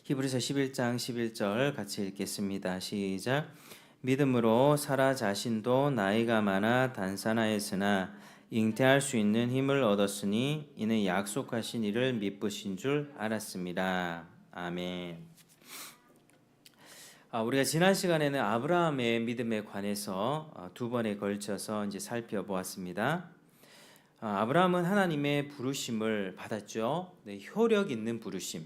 히브리서 11장 11절 같이 읽겠습니다. 시작. 믿음으로 사라 자신도 나이가 많아 단산하였으나 잉태할 수 있는 힘을 얻었으니 이는 약속하신 이를 미쁘신 줄 알았습니다. 아멘. 우리가 지난 시간에는 아브라함의 믿음에 관해서 두 번에 걸쳐서 이제 살펴보았습니다. 아브라함은 하나님의 부르심을 받았죠. 네, 효력 있는 부르심.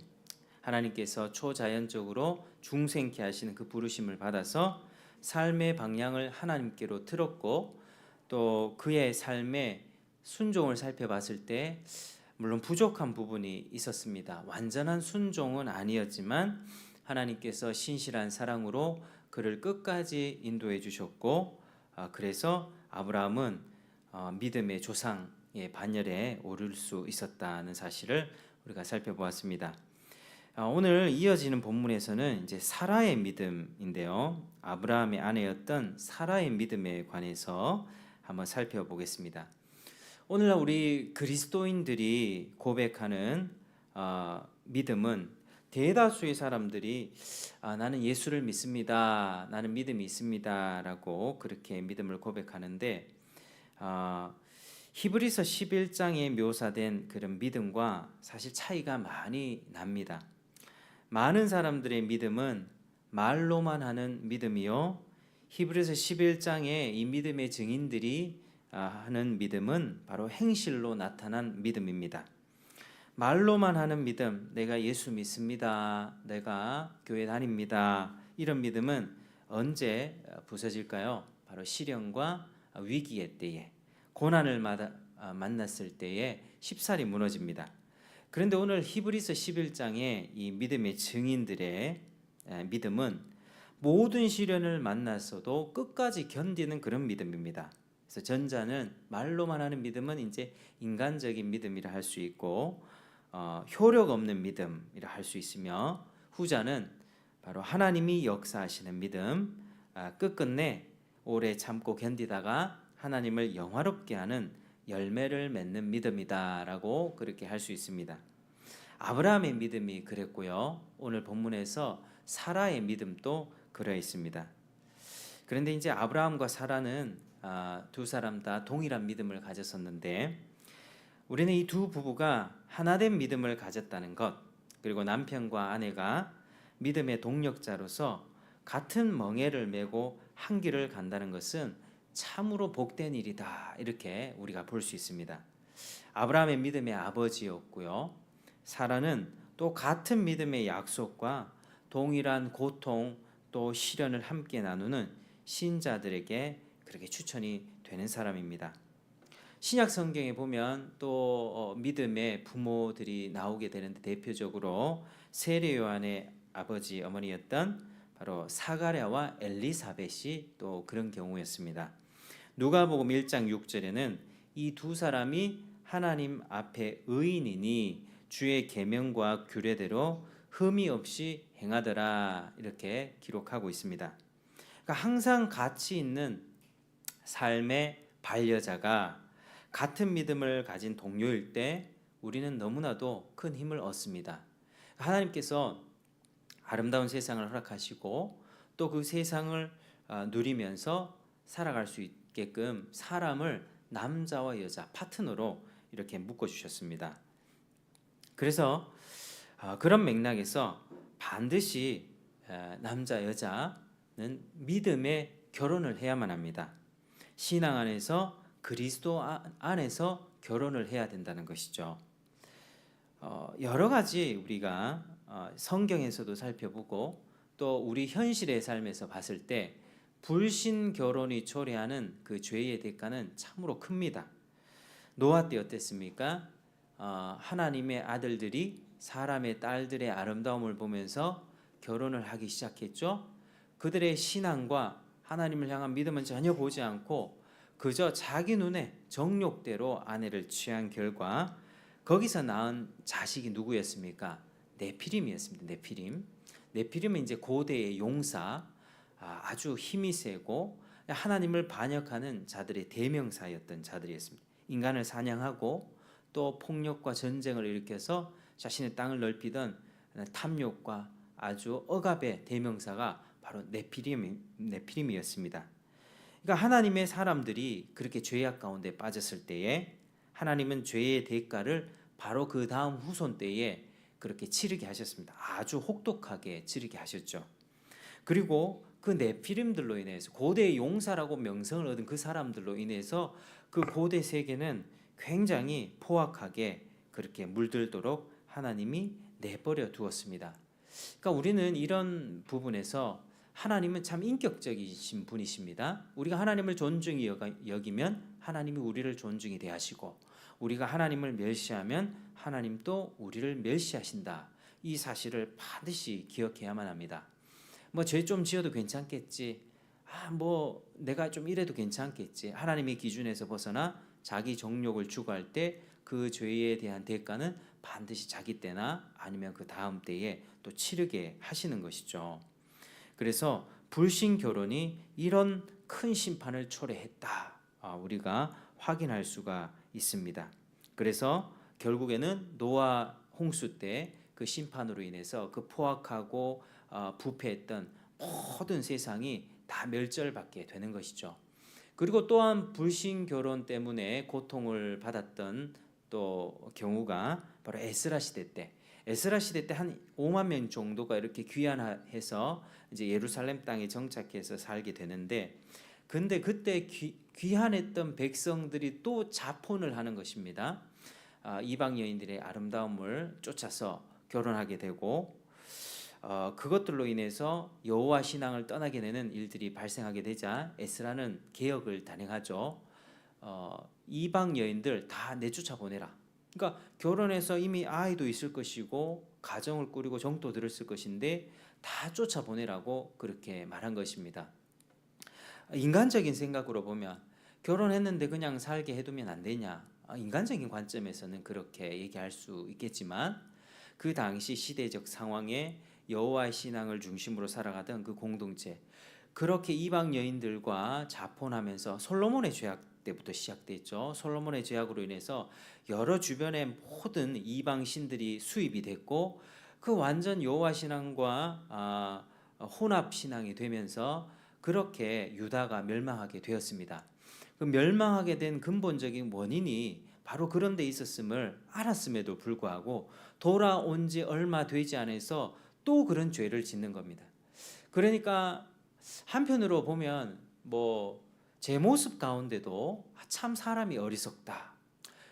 하나님께서 초자연적으로 중생케 하시는 그 부르심을 받아서 삶의 방향을 하나님께로 틀었고, 또 그의 삶의 순종을 살펴봤을 때 물론 부족한 부분이 있었습니다. 완전한 순종은 아니었지만 하나님께서 신실한 사랑으로 그를 끝까지 인도해 주셨고, 그래서 아브라함은 믿음의 조상의 반열에 오를 수 있었다는 사실을 우리가 살펴보았습니다. 오늘 이어지는 본문에서는 이제 사라의 믿음인데요. 아브라함의 아내였던 사라의 믿음에 관해서 한번 살펴보겠습니다. 오늘날 우리 그리스도인들이 고백하는 믿음은 대다수의 사람들이 나는 예수를 믿습니다. 나는 믿음이 있습니다. 라고 그렇게 믿음을 고백하는데 히브리서 11장에 묘사된 그런 믿음과 사실 차이가 많이 납니다. 많은 사람들의 믿음은 말로만 하는 믿음이요, 히브리서 11장에 이 믿음의 증인들이 하는 믿음은 바로 행실로 나타난 믿음입니다. 말로만 하는 믿음, 내가 예수 믿습니다, 내가 교회 다닙니다, 이런 믿음은 언제 부서질까요? 바로 시련과 위기의 때에, 고난을 만났을 때에 쉽사리 무너집니다. 그런데 오늘 히브리서 11장의 이 믿음의 증인들의 믿음은 모든 시련을 만났어도 끝까지 견디는 그런 믿음입니다. 그래서 전자는 말로만 하는 믿음은 이제 인간적인 믿음이라 할 수 있고 효력 없는 믿음이라 할 수 있으며, 후자는 바로 하나님이 역사하시는 믿음, 끝끝내 오래 참고 견디다가 하나님을 영화롭게 하는 열매를 맺는 믿음이다라고 그렇게 할 수 있습니다. 아브라함의 믿음이 그랬고요, 오늘 본문에서 사라의 믿음도 그러 있습니다. 그런데 이제 아브라함과 사라는 두 사람 다 동일한 믿음을 가졌었는데, 우리는 이 두 부부가 하나된 믿음을 가졌다는 것, 그리고 남편과 아내가 믿음의 동력자로서 같은 멍에를 메고 한 길을 간다는 것은 참으로 복된 일이다, 이렇게 우리가 볼 수 있습니다. 아브라함의 믿음의 아버지였고요, 사라는 또 같은 믿음의 약속과 동일한 고통 또 시련을 함께 나누는 신자들에게 그렇게 추천이 되는 사람입니다. 신약 성경에 보면 또 믿음의 부모들이 나오게 되는데, 대표적으로 세례 요한의 아버지 어머니였던 바로 사가랴와 엘리사벳이 또 그런 경우였습니다. 누가복음 1장 6절에는 이 두 사람이 하나님 앞에 의인이니 주의 계명과 규례대로 흠이 없이 행하더라, 이렇게 기록하고 있습니다. 그러니까 항상 같이 있는 삶의 반려자가 같은 믿음을 가진 동료일 때 우리는 너무나도 큰 힘을 얻습니다. 하나님께서 아름다운 세상을 허락하시고 또 그 세상을 누리면서 살아갈 수 있게끔 사람을 남자와 여자 파트너로 이렇게 묶어주셨습니다. 그래서 그런 맥락에서 반드시 남자 여자는 믿음의 결혼을 해야만 합니다. 신앙 안에서 그리스도 안에서 결혼을 해야 된다는 것이죠. 여러 가지 우리가 성경에서도 살펴보고 또 우리 현실의 삶에서 봤을 때 불신 결혼이 초래하는 그 죄의 대가는 참으로 큽니다. 노아 때 어땠습니까? 하나님의 아들들이 사람의 딸들의 아름다움을 보면서 결혼을 하기 시작했죠. 그들의 신앙과 하나님을 향한 믿음은 전혀 보지 않고 그저 자기 눈에 정욕대로 아내를 취한 결과 거기서 낳은 자식이 누구였습니까? 네피림이었습니다. 네피림은 이제 고대의 용사, 아주 힘이 세고 하나님을 반역하는 자들의 대명사였던 자들이었습니다. 인간을 사냥하고 또 폭력과 전쟁을 일으켜서 자신의 땅을 넓히던 탐욕과 아주 억압의 대명사가 바로 네피림이었습니다. 그러니까 하나님의 사람들이 그렇게 죄악 가운데 빠졌을 때에 하나님은 죄의 대가를 바로 그 다음 후손 때에 그렇게 치르게 하셨습니다. 아주 혹독하게 치르게 하셨죠. 그리고 그 네피림들로 인해서 고대 용사라고 명성을 얻은 그 사람들로 인해서 그 고대 세계는 굉장히 포악하게 그렇게 물들도록 하나님이 내버려 두었습니다. 그러니까 우리는 이런 부분에서 하나님은 참 인격적이신 분이십니다. 우리가 하나님을 존중히 여기면 하나님이 우리를 존중히 대하시고, 우리가 하나님을 멸시하면 하나님도 우리를 멸시하신다. 이 사실을 반드시 기억해야만 합니다. 뭐 죄 좀 지어도 괜찮겠지. 뭐 내가 좀 이래도 괜찮겠지. 하나님의 기준에서 벗어나 자기 정욕을 추구할 때 그 죄에 대한 대가는 반드시 자기 때나 아니면 그 다음 때에 또 치르게 하시는 것이죠. 그래서 불신 결혼이 이런 큰 심판을 초래했다. 우리가 확인할 수가 있습니다. 그래서 결국에는 노아 홍수 때 그 심판으로 인해서 그 포악하고 부패했던 모든 세상이 다 멸절받게 되는 것이죠. 그리고 또한 불신 결혼 때문에 고통을 받았던 또 경우가 바로 에스라 시대 때, 에스라 시대 때 한 5만 명 정도가 이렇게 귀환해서 이제 예루살렘 땅에 정착해서 살게 되는데, 근데 그때 귀환했던 백성들이 또 자폰을 하는 것입니다. 이방 여인들의 아름다움을 쫓아서 결혼하게 되고, 그것들로 인해서 여호와 신앙을 떠나게 되는 일들이 발생하게 되자 에스라는 개혁을 단행하죠. 이방 여인들 다 내쫓아 보내라. 그러니까 결혼해서 이미 아이도 있을 것이고 가정을 꾸리고 정도 들었을 것인데 다 쫓아보내라고 그렇게 말한 것입니다. 인간적인 생각으로 보면 결혼했는데 그냥 살게 해두면 안 되냐? 인간적인 관점에서는 그렇게 얘기할 수 있겠지만, 그 당시 시대적 상황에 여호와의 신앙을 중심으로 살아가던 그 공동체, 그렇게 이방 여인들과 자폰하면서 솔로몬의 죄악 때부터 시작됐죠. 솔로몬의 죄악으로 인해서 여러 주변의 모든 이방 신들이 수입이 됐고, 그 완전 여호와 신앙과 혼합 신앙이 되면서 그렇게 유다가 멸망하게 되었습니다. 그 멸망하게 된 근본적인 원인이 바로 그런 데 있었음을 알았음에도 불구하고 돌아온 지 얼마 되지 않아서 또 그런 죄를 짓는 겁니다. 그러니까 한편으로 보면 제 모습 가운데도 참 사람이 어리석다.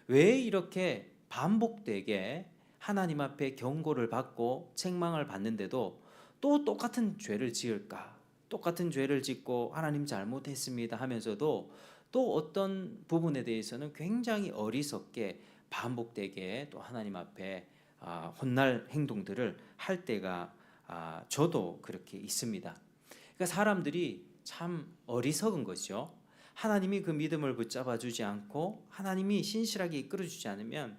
왜 이렇게 반복되게 하나님 앞에 경고를 받고 책망을 받는데도 또 똑같은 죄를 지을까? 똑같은 죄를 짓고 하나님 잘못했습니다 하면서도 또 어떤 부분에 대해서는 굉장히 어리석게 반복되게 또 하나님 앞에 혼날 행동들을 할 때가 저도 그렇게 있습니다. 그러니까 사람들이 참 어리석은 거죠. 하나님이 그 믿음을 붙잡아 주지 않고 하나님이 신실하게 이끌어 주지 않으면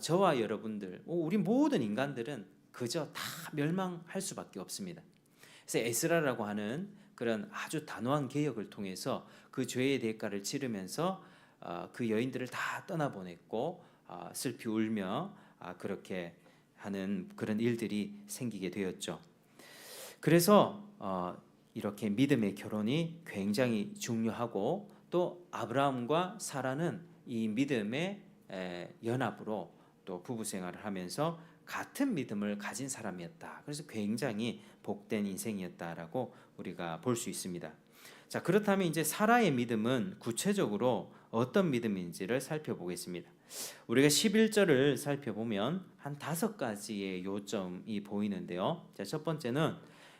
저와 여러분들, 우리 모든 인간들은 그저 다 멸망할 수밖에 없습니다. 그래서 에스라라고 하는 그런 아주 단호한 개혁을 통해서 그 죄의 대가를 치르면서 그 여인들을 다 떠나보냈고 슬피 울며 그렇게 하는 그런 일들이 생기게 되었죠. 그래서 이렇게 믿음의 결혼이 굉장히 중요하고, 또 아브라함과 사라는 이 믿음의 연합으로 또 부부 생활을 하면서 같은 믿음을 가진 사람이었다. 그래서 굉장히 복된 인생이었다라고 우리가 볼 수 있습니다. 자, 그렇다면 이제 사라의 믿음은 구체적으로 어떤 믿음인지를 살펴보겠습니다. 우리가 11절을 살펴보면 한 5가지의 요점이 보이는데요. 자, 첫 번째는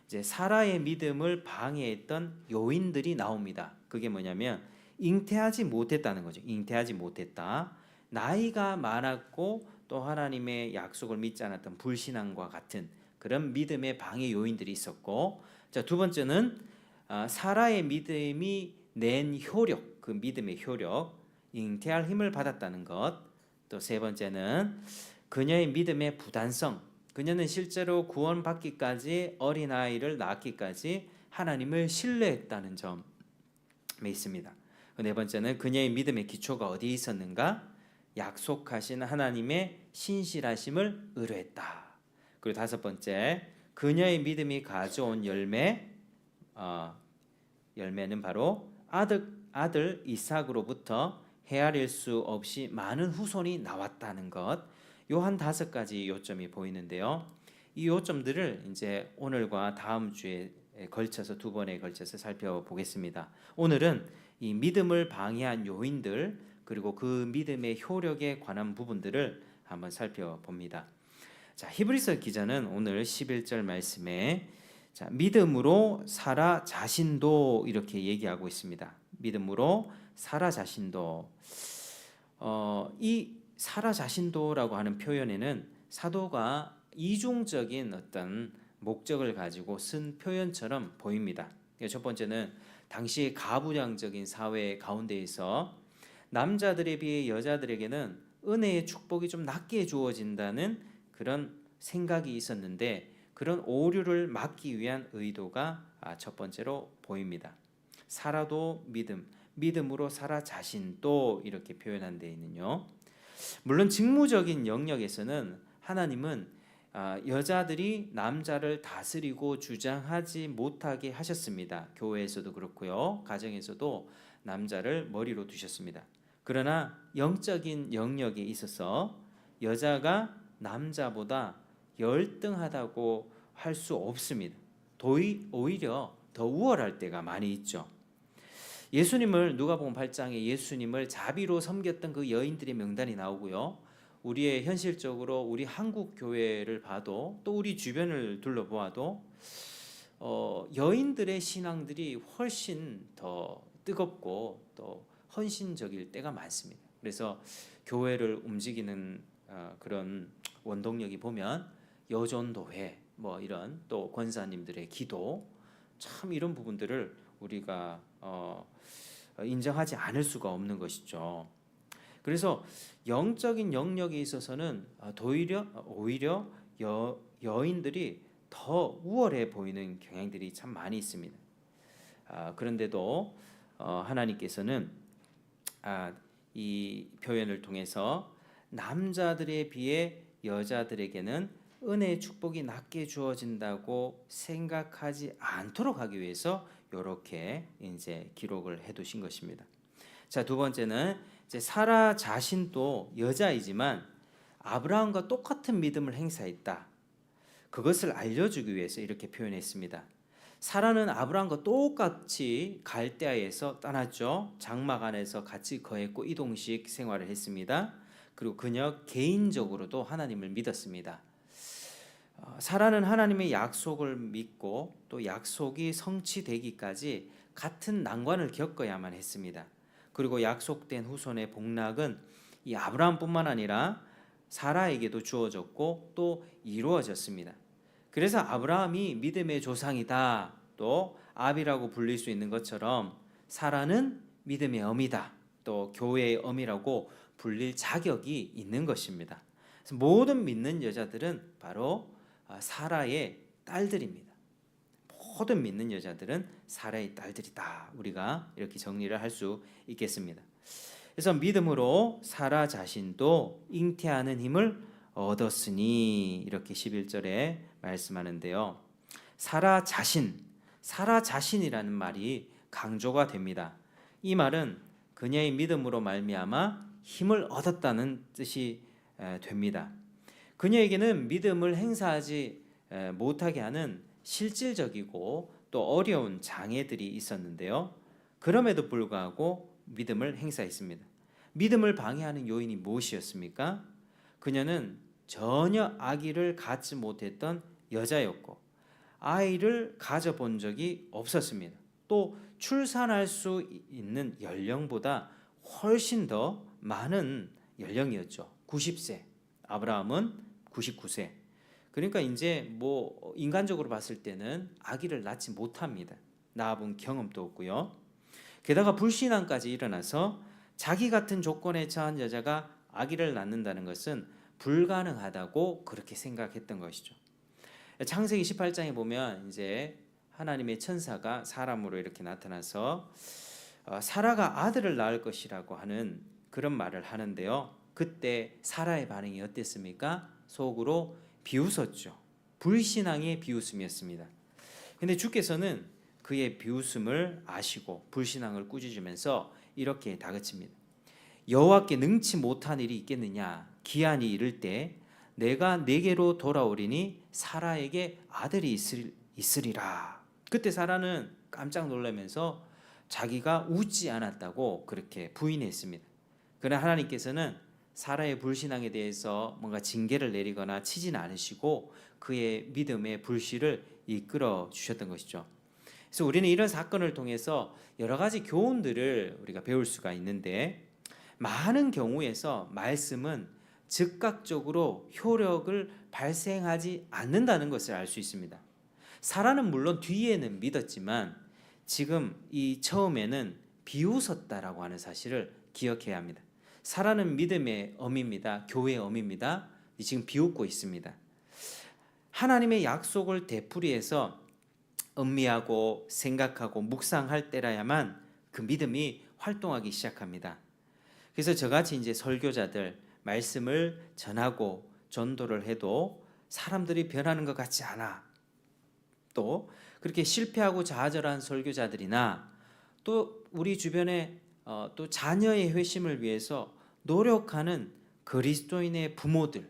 이제 사라의 믿음을 방해했던 요인들이 나옵니다. 그게 뭐냐면 잉태하지 못했다는 거죠. 잉태하지 못했다. 나이가 많았고 또 하나님의 약속을 믿지 않았던 불신앙과 같은 그런 믿음의 방해 요인들이 있었고, 자, 두 번째는 사라의 믿음이 낸 효력, 그 믿음의 효력, 잉태할 힘을 받았다는 것. 또 세 번째는 그녀의 믿음의 부단성, 그녀는 실제로 구원받기까지, 어린아이를 낳기까지 하나님을 신뢰했다는 점에 있습니다. 네 번째는 그녀의 믿음의 기초가 어디에 있었는가? 약속하신 하나님의 신실하심을 의뢰했다. 그리고 다섯 번째, 그녀의 믿음이 가져온 열매는 바로 아들 이삭으로부터 헤아릴 수 없이 많은 후손이 나왔다는 것. 요 한 5가지 요점이 보이는데요. 이 요점들을 이제 오늘과 다음 주에 걸쳐서 2번에 걸쳐서 살펴보겠습니다. 오늘은 이 믿음을 방해한 요인들 그리고 그 믿음의 효력에 관한 부분들을 한번 살펴봅니다. 자, 히브리서 기자는 오늘 11절 말씀에 자, 믿음으로 사라 자신도 이렇게 얘기하고 있습니다. 믿음으로 사라 자신도 이 사라 자신도라고 하는 표현에는 사도가 이중적인 어떤 목적을 가지고 쓴 표현처럼 보입니다. 첫 번째는 당시 가부장적인 사회 가운데에서 남자들에 비해 여자들에게는 은혜의 축복이 좀 낮게 주어진다는 그런 생각이 있었는데 그런 오류를 막기 위한 의도가 첫 번째로 보입니다. 사라도 믿음으로 사라 자신도 이렇게 표현한 데에는요. 물론 직무적인 영역에서는 하나님은 여자들이 남자를 다스리고 주장하지 못하게 하셨습니다. 교회에서도 그렇고요. 가정에서도 남자를 머리로 두셨습니다. 그러나 영적인 영역에 있어서 여자가 남자보다 열등하다고 할 수 없습니다. 오히려 더 우월할 때가 많이 있죠. 예수님을 누가복음 8장에 예수님을 자비로 섬겼던 그 여인들의 명단이 나오고요. 우리의 현실적으로 우리 한국 교회를 봐도 또 우리 주변을 둘러보아도 여인들의 신앙들이 훨씬 더 뜨겁고 또 헌신적일 때가 많습니다. 그래서 교회를 움직이는 그런 원동력이 보면 여전도회 이런 또 권사님들의 기도 참 이런 부분들을 우리가 인정하지 않을 수가 없는 것이죠. 그래서 영적인 영역에 있어서는 오히려 여인들이 더 우월해 보이는 경향들이 참 많이 있습니다. 그런데도 하나님께서는 이 표현을 통해서 남자들에 비해 여자들에게는 은혜의 축복이 낮게 주어진다고 생각하지 않도록 하기 위해서 이렇게 이제 기록을 해두신 것입니다. 자, 2번째는 이제 사라 자신도 여자이지만 아브라함과 똑같은 믿음을 행사했다. 그것을 알려주기 위해서 이렇게 표현했습니다. 사라는 아브라함과 똑같이 갈대아에서 떠났죠. 장막 안에서 같이 거했고 이동식 생활을 했습니다. 그리고 그녀 개인적으로도 하나님을 믿었습니다. 사라는 하나님의 약속을 믿고 또 약속이 성취되기까지 같은 난관을 겪어야만 했습니다. 그리고 약속된 후손의 복락은 이 아브라함뿐만 아니라 사라에게도 주어졌고 또 이루어졌습니다. 그래서 아브라함이 믿음의 조상이다, 또 아비라고 불릴 수 있는 것처럼 사라는 믿음의 어미다, 또 교회의 어미라고 불릴 자격이 있는 것입니다. 그래서 모든 믿는 여자들은 바로 사라의 딸들입니다. 모든 믿는 여자들은 사라의 딸들이다. 우리가 이렇게 정리를 할 수 있겠습니다. 그래서 믿음으로 사라 자신도 잉태하는 힘을 얻었으니 이렇게 11절에 말씀하는데요. 사라 자신이라는 말이 강조가 됩니다. 이 말은 그녀의 믿음으로 말미암아 힘을 얻었다는 뜻이 됩니다. 그녀에게는 믿음을 행사하지 못하게 하는 실질적이고 또 어려운 장애들이 있었는데요. 그럼에도 불구하고 믿음을 행사했습니다. 믿음을 방해하는 요인이 무엇이었습니까? 그녀는 전혀 아기를 갖지 못했던 여자였고 아이를 가져본 적이 없었습니다. 또 출산할 수 있는 연령보다 훨씬 더 많은 연령이었죠. 90세. 아브라함은 99세. 그러니까 이제 인간적으로 봤을 때는 아기를 낳지 못합니다. 낳아본 경험도 없고요. 게다가 불신앙까지 일어나서 자기 같은 조건에 처한 여자가 아기를 낳는다는 것은 불가능하다고 그렇게 생각했던 것이죠. 창세기 18장에 보면 이제 하나님의 천사가 사람으로 이렇게 나타나서 사라가 아들을 낳을 것이라고 하는 그런 말을 하는데요. 그때 사라의 반응이 어땠습니까? 속으로 비웃었죠. 불신앙의 비웃음이었습니다. 근데 주께서는 그의 비웃음을 아시고 불신앙을 꾸짖으면서 이렇게 다그칩니다. 여호와께 능치 못한 일이 있겠느냐? 기한이 이를 때 내가 내게로 돌아오리니 사라에게 아들이 있으리라. 그때 사라는 깜짝 놀라면서 자기가 웃지 않았다고 그렇게 부인했습니다. 그러나 하나님께서는 사라의 불신앙에 대해서 뭔가 징계를 내리거나 치진 않으시고 그의 믿음의 불씨를 이끌어 주셨던 것이죠. 그래서 우리는 이런 사건을 통해서 여러 가지 교훈들을 우리가 배울 수가 있는데, 많은 경우에서 말씀은 즉각적으로 효력을 발생하지 않는다는 것을 알 수 있습니다. 사라는 물론 뒤에는 믿었지만 지금 이 처음에는 비웃었다라고 하는 사실을 기억해야 합니다. 사라는 믿음의 어미입니다. 교회의 어미입니다. 지금 비웃고 있습니다. 하나님의 약속을 되풀이해서 음미하고 생각하고 묵상할 때라야만 그 믿음이 활동하기 시작합니다. 그래서 저같이 이제 설교자들 말씀을 전하고 전도를 해도 사람들이 변하는 것 같지 않아. 또 그렇게 실패하고 좌절한 설교자들이나 또 우리 주변에 또 자녀의 회심을 위해서 노력하는 그리스도인의 부모들,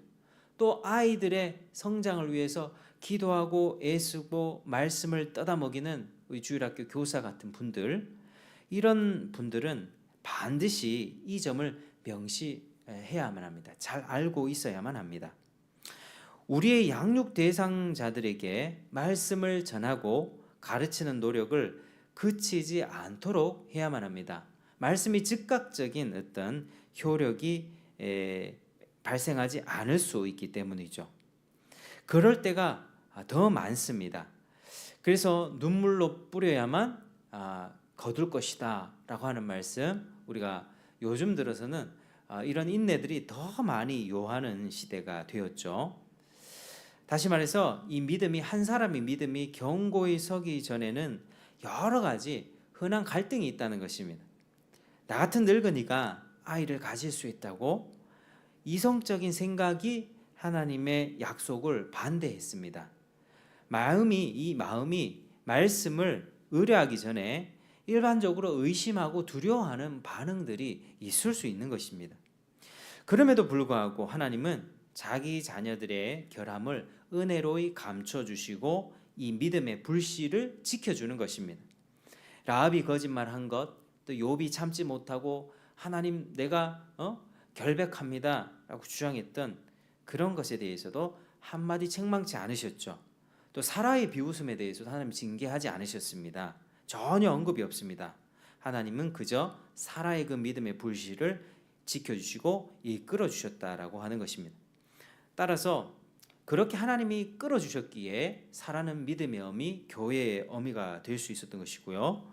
또 아이들의 성장을 위해서 기도하고 애쓰고 말씀을 떠다먹이는 우리 주일학교 교사 같은 분들, 이런 분들은 반드시 이 점을 명시해야만 합니다. 잘 알고 있어야만 합니다. 우리의 양육 대상자들에게 말씀을 전하고 가르치는 노력을 그치지 않도록 해야만 합니다. 말씀이 즉각적인 어떤 효력이 발생하지 않을 수 있기 때문이죠. 그럴 때가 더 많습니다. 그래서 눈물로 뿌려야만 거둘 것이다 라고 하는 말씀, 우리가 요즘 들어서는 이런 인내들이 더 많이 요하는 시대가 되었죠. 다시 말해서 이 믿음이, 한 사람의 믿음이 견고히 서기 전에는 여러 가지 흔한 갈등이 있다는 것입니다. 나 같은 늙은이가 아이를 가질 수 있다고 이성적인 생각이 하나님의 약속을 반대했습니다. 이 마음이 말씀을 의뢰하기 전에 일반적으로 의심하고 두려워하는 반응들이 있을 수 있는 것입니다. 그럼에도 불구하고 하나님은 자기 자녀들의 결함을 은혜로이 감춰주시고 이 믿음의 불씨를 지켜주는 것입니다. 라합이 거짓말한 것, 또 욥이 참지 못하고 하나님 내가 결백합니다 라고 주장했던 그런 것에 대해서도 한마디 책망치 않으셨죠. 또 사라의 비웃음에 대해서도 하나님 징계하지 않으셨습니다. 전혀 언급이 없습니다. 하나님은 그저 사라의 그 믿음의 불씨를 지켜주시고 이끌어 주셨다라고 하는 것입니다. 따라서 그렇게 하나님이 끌어주셨기에 사라는 믿음의 어미, 교회의 어미가 될 수 있었던 것이고요.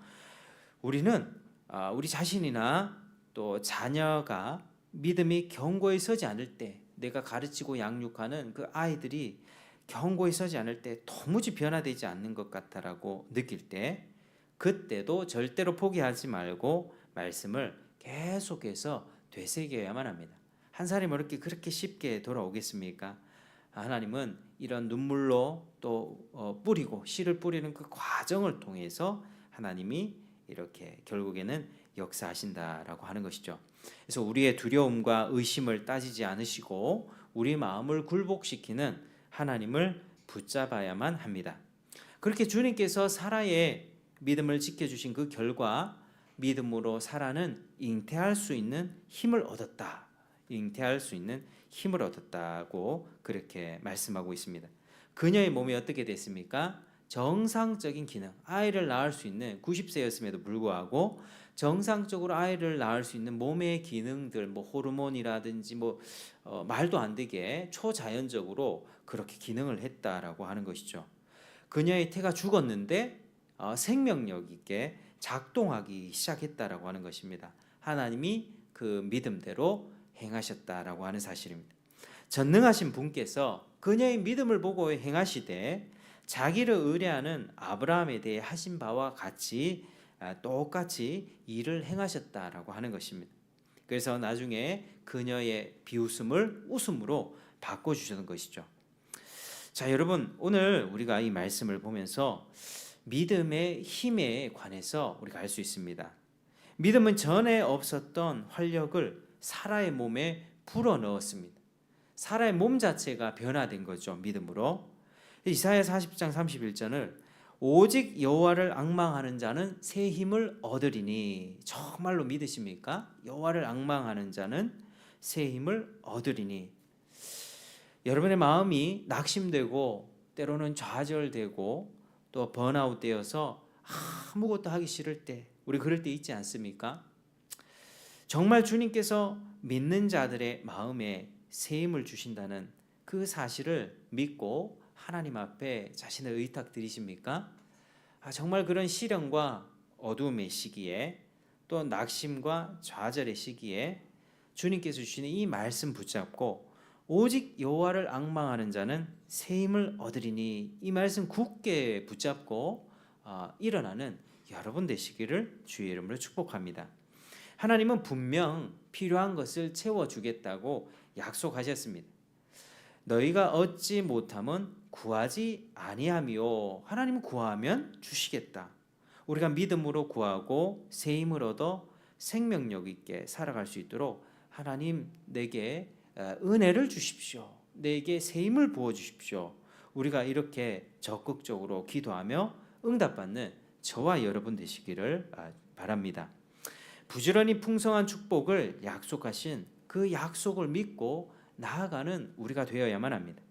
우리는 우리 자신이나 또 자녀가 믿음이 견고히 서지 않을 때, 내가 가르치고 양육하는 그 아이들이 견고히 서지 않을 때 도무지 변화되지 않는 것 같다라고 느낄 때, 그때도 절대로 포기하지 말고 말씀을 계속해서 되새겨야만 합니다. 한 사람이 그렇게 쉽게 돌아오겠습니까? 하나님은 이런 눈물로 또 뿌리고 씨를 뿌리는 그 과정을 통해서 하나님이 이렇게 결국에는 역사하신다라고 하는 것이죠. 그래서 우리의 두려움과 의심을 따지지 않으시고 우리 마음을 굴복시키는 하나님을 붙잡아야만 합니다. 그렇게 주님께서 사라의 믿음을 지켜주신 그 결과 믿음으로 사라는 잉태할 수 있는 힘을 얻었다. 잉태할 수 있는 힘을 얻었다고 그렇게 말씀하고 있습니다. 그녀의 몸이 어떻게 됐습니까? 정상적인 기능, 아이를 낳을 수 있는 90세였음에도 불구하고 정상적으로 아이를 낳을 수 있는 몸의 기능들, 호르몬이라든지 말도 안 되게 초자연적으로 그렇게 기능을 했다라고 하는 것이죠. 그녀의 태가 죽었는데 생명력 있게 작동하기 시작했다라고 하는 것입니다. 하나님이 그 믿음대로 행하셨다라고 하는 사실입니다. 전능하신 분께서 그녀의 믿음을 보고 행하시되 자기를 의뢰하는 아브라함에 대해 하신 바와 같이 똑같이 일을 행하셨다라고 하는 것입니다. 그래서 나중에 그녀의 비웃음을 웃음으로 바꿔주셨던 것이죠. 자, 여러분, 오늘 우리가 이 말씀을 보면서 믿음의 힘에 관해서 우리가 알 수 있습니다. 믿음은 전에 없었던 활력을 사라의 몸에 불어넣었습니다. 사라의 몸 자체가 변화된 거죠, 믿음으로. 이사야 40장 31절을 오직 여호와를 앙망하는 자는 새 힘을 얻으리니, 정말로 믿으십니까? 여호와를 앙망하는 자는 새 힘을 얻으리니. 여러분의 마음이 낙심되고 때로는 좌절되고 또 번아웃 되어서 아무것도 하기 싫을 때, 우리 그럴 때 있지 않습니까? 정말 주님께서 믿는 자들의 마음에 새 힘을 주신다는 그 사실을 믿고 하나님 앞에 자신을 의탁드리십니까? 정말 그런 시련과 어두움의 시기에, 또 낙심과 좌절의 시기에 주님께서 주시는 이 말씀 붙잡고 오직 여호와를 앙망하는 자는 새 힘을 얻으리니, 이 말씀 굳게 붙잡고 일어나는 여러분 되시기를 주의 이름으로 축복합니다. 하나님은 분명 필요한 것을 채워주겠다고 약속하셨습니다. 너희가 얻지 못함은 구하지 아니하며, 하나님은 구하면 주시겠다. 우리가 믿음으로 구하고 새 힘을 얻어 생명력 있게 살아갈 수 있도록 하나님 내게 은혜를 주십시오. 내게 새 힘을 부어 주십시오. 우리가 이렇게 적극적으로 기도하며 응답받는 저와 여러분 되시기를 바랍니다. 부지런히 풍성한 축복을 약속하신 그 약속을 믿고 나아가는 우리가 되어야만 합니다.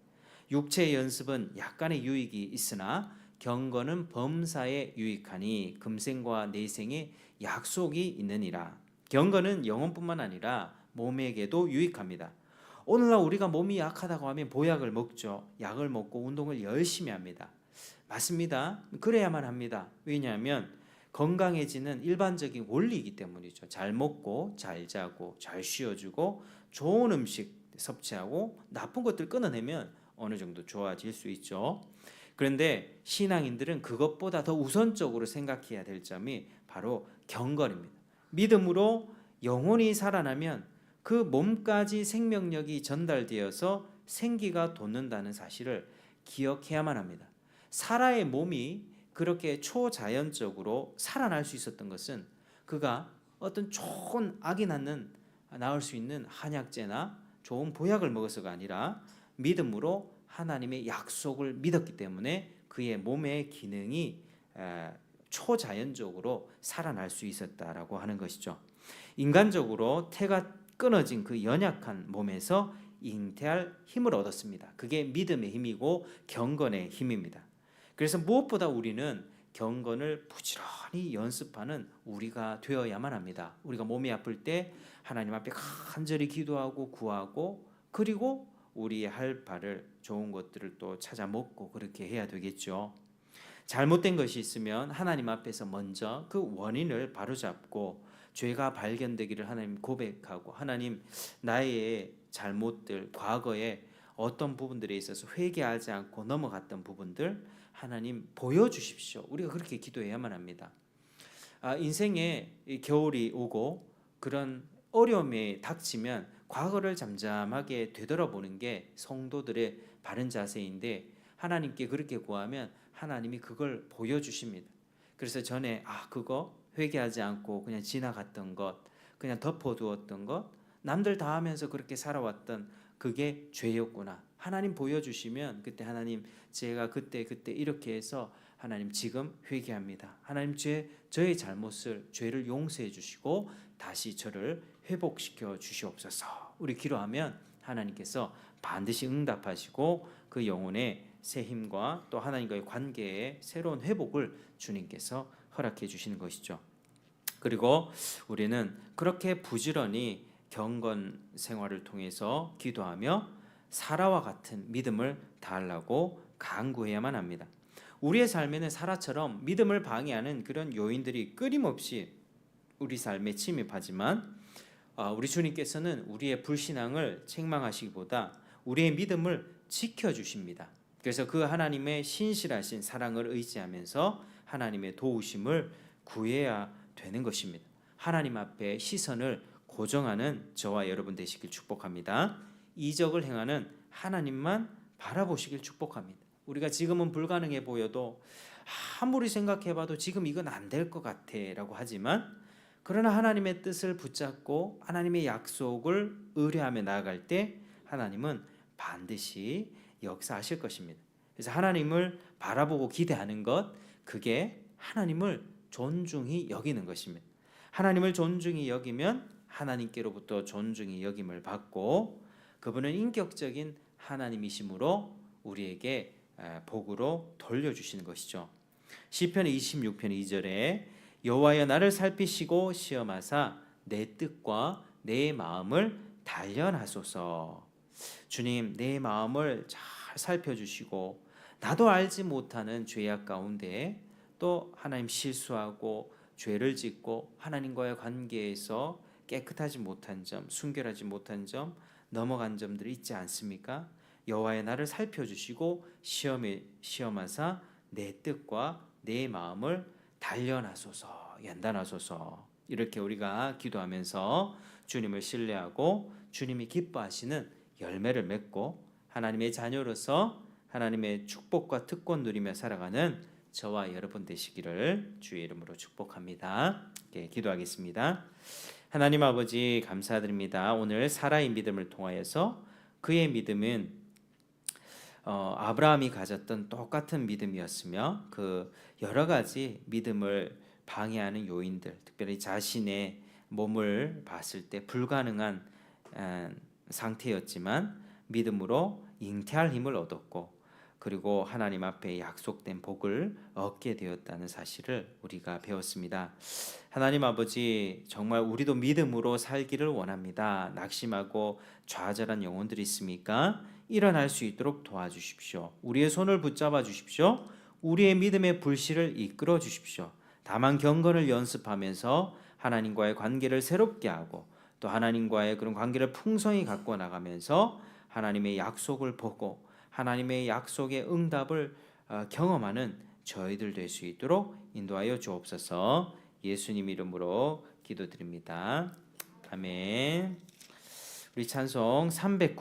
육체의 연습은 약간의 유익이 있으나 경건은 범사에 유익하니 금생과 내생에 약속이 있느니라. 경건은 영혼뿐만 아니라 몸에게도 유익합니다. 오늘날 우리가 몸이 약하다고 하면 보약을 먹죠. 약을 먹고 운동을 열심히 합니다. 맞습니다. 그래야만 합니다. 왜냐하면 건강해지는 일반적인 원리이기 때문이죠. 잘 먹고 잘 자고 잘 쉬어주고 좋은 음식 섭취하고 나쁜 것들 끊어내면 어느 정도 좋아질 수 있죠. 그런데 신앙인들은 그것보다 더 우선적으로 생각해야 될 점이 바로 경건입니다. 믿음으로 영혼이 살아나면 그 몸까지 생명력이 전달되어서 생기가 돋는다는 사실을 기억해야만 합니다. 사라의 몸이 그렇게 초자연적으로 살아날 수 있었던 것은 그가 어떤 좋은 아기 낳을 수 있는 한약재나 좋은 보약을 먹어서가 아니라 믿음으로 하나님의 약속을 믿었기 때문에 그의 몸의 기능이 초자연적으로 살아날 수 있었다라고 하는 것이죠. 인간적으로 태가 끊어진 그 연약한 몸에서 잉태할 힘을 얻었습니다. 그게 믿음의 힘이고 경건의 힘입니다. 그래서 무엇보다 우리는 경건을 부지런히 연습하는 우리가 되어야만 합니다. 우리가 몸이 아플 때 하나님 앞에 간절히 기도하고 구하고, 그리고 우리의 할 바를 좋은 것들을 또 찾아 먹고 그렇게 해야 되겠죠. 잘못된 것이 있으면 하나님 앞에서 먼저 그 원인을 바로잡고 죄가 발견되기를 하나님 고백하고, 하나님 나의 잘못들, 과거에 어떤 부분들에 있어서 회개하지 않고 넘어갔던 부분들 하나님 보여주십시오. 우리가 그렇게 기도해야만 합니다. 인생에 겨울이 오고 그런 어려움이 닥치면 과거를 잠잠하게 되돌아보는 게 성도들의 바른 자세인데, 하나님께 그렇게 구하면 하나님이 그걸 보여주십니다. 그래서 전에 그거 회개하지 않고 그냥 지나갔던 것, 그냥 덮어두었던 것, 남들 다 하면서 그렇게 살아왔던 그게 죄였구나. 하나님 보여주시면 그때 하나님 제가 그때 이렇게 해서 하나님 지금 회개합니다. 하나님 저의 죄를 용서해 주시고 다시 저를 회복시켜 주시옵소서. 우리 기도하면 하나님께서 반드시 응답하시고 그 영혼의 새 힘과 또 하나님과의 관계의 새로운 회복을 주님께서 허락해 주시는 것이죠. 그리고 우리는 그렇게 부지런히 경건 생활을 통해서 기도하며 사라와 같은 믿음을 달라고 간구해야만 합니다. 우리의 삶에는 사라처럼 믿음을 방해하는 그런 요인들이 끊임없이 우리 삶에 침입하지만 우리 주님께서는 우리의 불신앙을 책망하시기보다 우리의 믿음을 지켜주십니다. 그래서 그 하나님의 신실하신 사랑을 의지하면서 하나님의 도우심을 구해야 되는 것입니다. 하나님 앞에 시선을 고정하는 저와 여러분 되시길 축복합니다. 이적을 행하는 하나님만 바라보시길 축복합니다. 우리가 지금은 불가능해 보여도 아무리 생각해봐도 지금 이건 안 될 것 같아 라고 하지만, 그러나 하나님의 뜻을 붙잡고 하나님의 약속을 의뢰하며 나아갈 때 하나님은 반드시 역사하실 것입니다. 그래서 하나님을 바라보고 기대하는 것, 그게 하나님을 존중히 여기는 것입니다. 하나님을 존중히 여기면 하나님께로부터 존중히 여김을 받고, 그분은 인격적인 하나님이심으로 우리에게 복으로 돌려주시는 것이죠. 시편 26편 2절에 여호와여 나를 살피시고 시험하사 내 뜻과 내 마음을 단련하소서. 주님, 내 마음을 잘 살펴주시고, 나도 알지 못하는 죄악 가운데 또 하나님 실수하고 죄를 짓고 하나님과의 관계에서 깨끗하지 못한 점, 순결하지 못한 점, 넘어간 점들이 있지 않습니까? 여호와의 나를 살펴주시고 시험하사 내 뜻과 내 마음을 단련하소서, 연단하소서. 이렇게 우리가 기도하면서 주님을 신뢰하고 주님이 기뻐하시는 열매를 맺고 하나님의 자녀로서 하나님의 축복과 특권 누리며 살아가는 저와 여러분 되시기를 주의 이름으로 축복합니다. 기도하겠습니다. 하나님 아버지, 감사드립니다. 오늘 사라의 믿음을 통하여서 그의 믿음은 아브라함이 가졌던 똑같은 믿음이었으며, 그 여러 가지 믿음을 방해하는 요인들, 특별히 자신의 몸을 봤을 때 불가능한 상태였지만 믿음으로 잉태할 힘을 얻었고, 그리고 하나님 앞에 약속된 복을 얻게 되었다는 사실을 우리가 배웠습니다. 하나님 아버지, 정말 우리도 믿음으로 살기를 원합니다. 낙심하고 좌절한 영혼들이 있습니까? 일어날 수 있도록 도와주십시오. 우리의 손을 붙잡아 주십시오. 우리의 믿음의 불씨를 이끌어 주십시오. 다만 경건을 연습하면서 하나님과의 관계를 새롭게 하고, 또 하나님과의 그런 관계를 풍성히 갖고 나가면서 하나님의 약속을 보고 하나님의 약속의 응답을 경험하는 저희들 될 수 있도록 인도하여 주옵소서. 예수님 이름으로 기도드립니다. 아멘. 우리 찬송 390